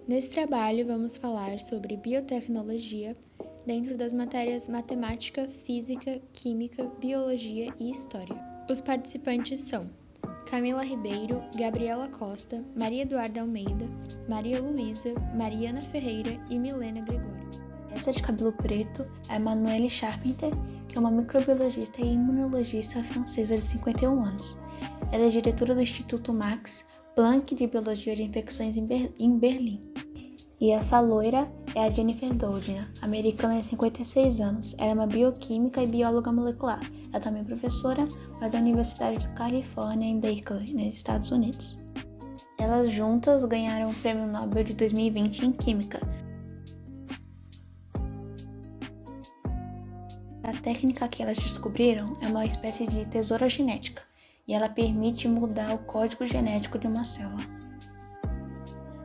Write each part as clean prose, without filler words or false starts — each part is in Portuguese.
Nesse trabalho, vamos falar sobre biotecnologia dentro das matérias matemática, física, química, biologia e história. Os participantes são Camila Ribeiro, Gabriela Costa, Maria Eduarda Almeida, Maria Luísa, Mariana Ferreira e Milena Gregório. Essa de cabelo preto é Emmanuelle Charpentier, que é uma microbiologista e imunologista francesa de 51 anos. Ela é diretora do Instituto Max Planck de Biologia de Infecções em Berlim. E essa loira é a Jennifer Doudna, americana de 56 anos. Ela é uma bioquímica e bióloga molecular. Ela também é professora da Universidade da Califórnia em Berkeley, nos Estados Unidos. Elas juntas ganharam o Prêmio Nobel de 2020 em Química. A técnica que elas descobriram é uma espécie de tesoura genética, e ela permite mudar o código genético de uma célula.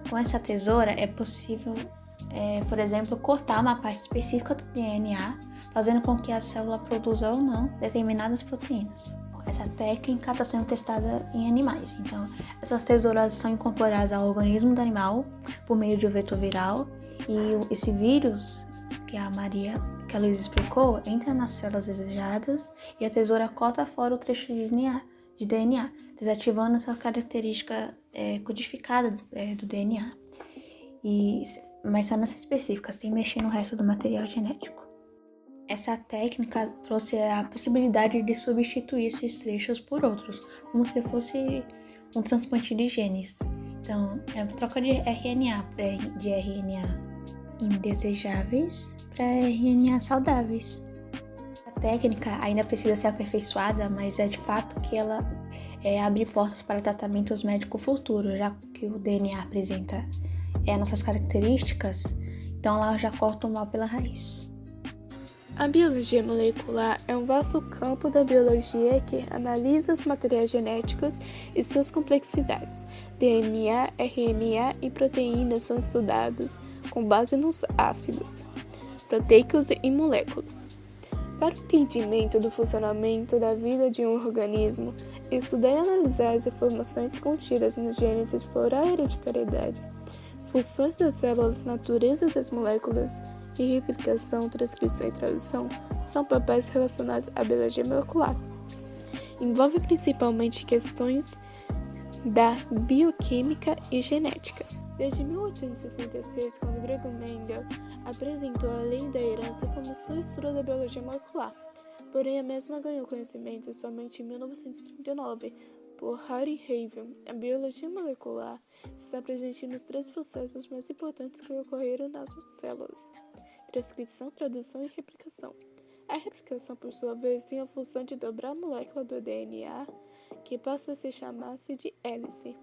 Com essa tesoura é possível, por exemplo, cortar uma parte específica do DNA, fazendo com que a célula produza ou não determinadas proteínas. Essa técnica está sendo testada em animais, então essas tesouras são incorporadas ao organismo do animal por meio de um vetor viral, e esse vírus que a Luísa explicou, entra nas células desejadas e a tesoura corta fora o trecho de DNA, desativando essa característica codificada do DNA. Mas só nessas específicas, sem mexer no resto do material genético. Essa técnica trouxe a possibilidade de substituir esses trechos por outros, como se fosse um transplante de genes. Então, é uma troca de RNA indesejáveis para RNA saudáveis. A técnica ainda precisa ser aperfeiçoada, mas é de fato que ela abre portas para tratamentos médicos futuros, já que o DNA apresenta nossas características, então ela já corta o mal pela raiz. A biologia molecular é um vasto campo da biologia que analisa os materiais genéticos e suas complexidades. DNA, RNA e proteínas são estudados com base nos ácidos proteicos e moléculas. Para o entendimento do funcionamento da vida de um organismo, estudar e analisar as informações contidas nos genes, explorar a hereditariedade, funções das células, natureza das moléculas e replicação, transcrição e tradução são papéis relacionados à biologia molecular. Envolve principalmente questões da bioquímica e genética. Desde 1866, quando Gregor Mendel apresentou a lei da herança, começou o estudo da biologia molecular. Porém, a mesma ganhou conhecimento somente em 1939 por Harry Haven. A biologia molecular está presente nos três processos mais importantes que ocorreram nas células: transcrição, tradução e replicação. A replicação, por sua vez, tem a função de dobrar a molécula do DNA, que passa a se chamar-se de hélice.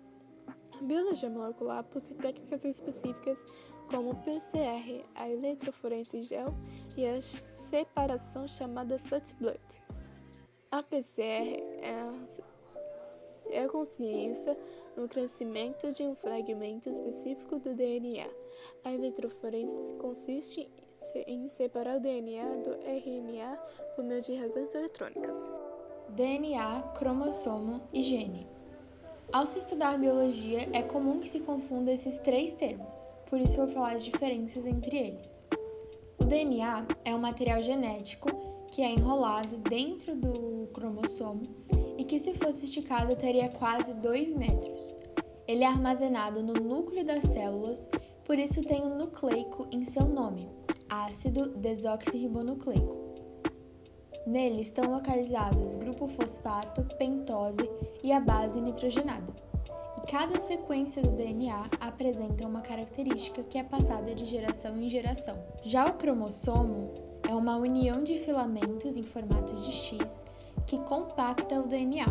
A biologia molecular possui técnicas específicas como o PCR, a eletroforese gel e a separação chamada Sut-Blood. A PCR é a consciência no crescimento de um fragmento específico do DNA. A eletroforese consiste em separar o DNA do RNA por meio de razões eletrônicas. DNA, cromossomo e gene. Ao se estudar biologia, é comum que se confunda esses três termos, por isso vou falar as diferenças entre eles. O DNA é um material genético que é enrolado dentro do cromossomo e que, se fosse esticado, teria quase 2 metros. Ele é armazenado no núcleo das células, por isso tem um nucleico em seu nome, ácido desoxirribonucleico. Nele estão localizados grupo fosfato, pentose e a base nitrogenada. E cada sequência do DNA apresenta uma característica que é passada de geração em geração. Já o cromossomo é uma união de filamentos em formato de X que compacta o DNA.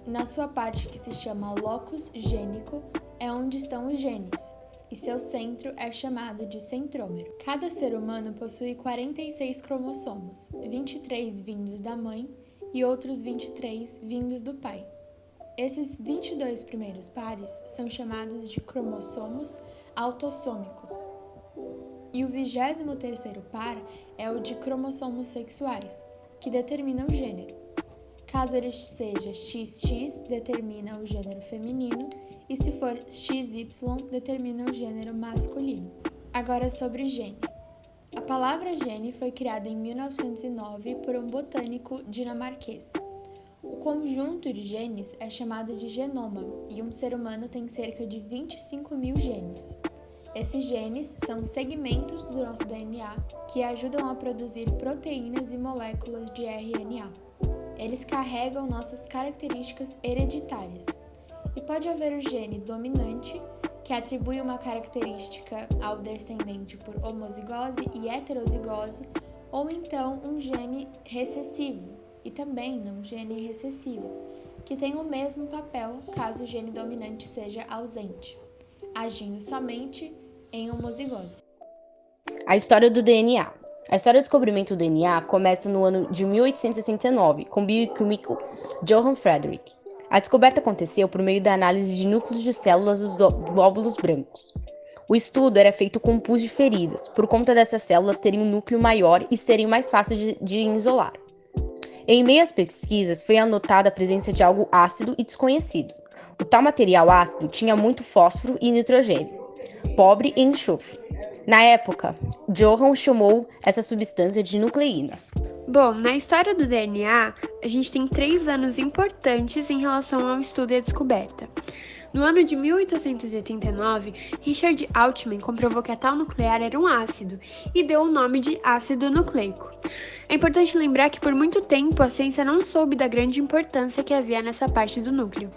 Na sua parte que se chama locus gênico é onde estão os genes, e seu centro é chamado de centrômero. Cada ser humano possui 46 cromossomos, 23 vindos da mãe e outros 23 vindos do pai. Esses 22 primeiros pares são chamados de cromossomos autossômicos. E o 23º par é o de cromossomos sexuais, que determinam o gênero. Caso ele seja XX, determina o gênero feminino, e se for XY, determina o gênero masculino. Agora sobre gene. A palavra gene foi criada em 1909 por um botânico dinamarquês. O conjunto de genes é chamado de genoma e um ser humano tem cerca de 25 mil genes. Esses genes são segmentos do nosso DNA que ajudam a produzir proteínas e moléculas de RNA. Eles carregam nossas características hereditárias. E pode haver o gene dominante, que atribui uma característica ao descendente por homozigose e heterozigose, ou então um gene recessivo, e também um gene recessivo, que tem o mesmo papel caso o gene dominante seja ausente, agindo somente em homozigose. A história do DNA. A história do descobrimento do DNA começa no ano de 1869, com o bioquímico Johann Friedrich. A descoberta aconteceu por meio da análise de núcleos de células dos glóbulos brancos. O estudo era feito com pus de feridas, por conta dessas células terem um núcleo maior e serem mais fáceis de isolar. Em meio às pesquisas, foi anotada a presença de algo ácido e desconhecido. O tal material ácido tinha muito fósforo e nitrogênio, pobre em enxofre. Na época, Johann chamou essa substância de nucleína. Bom, na história do DNA, a gente tem 3 anos importantes em relação ao estudo e à descoberta. No ano de 1889, Richard Altman comprovou que a tal nuclear era um ácido e deu o nome de ácido nucleico. É importante lembrar que por muito tempo a ciência não soube da grande importância que havia nessa parte do núcleo.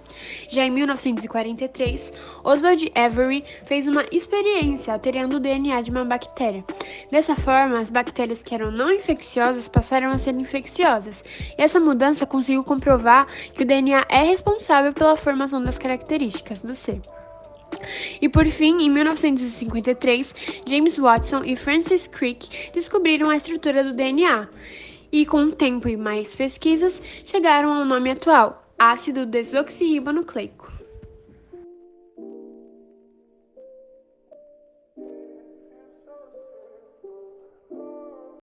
Já em 1943, Oswald Avery fez uma experiência alterando o DNA de uma bactéria. Dessa forma, as bactérias que eram não infecciosas passaram a ser infecciosas, e essa mudança conseguiu comprovar que o DNA é responsável pela formação das características do ser. E por fim, em 1953, James Watson e Francis Crick descobriram a estrutura do DNA e, com o tempo e mais pesquisas, chegaram ao nome atual, ácido desoxirribonucleico.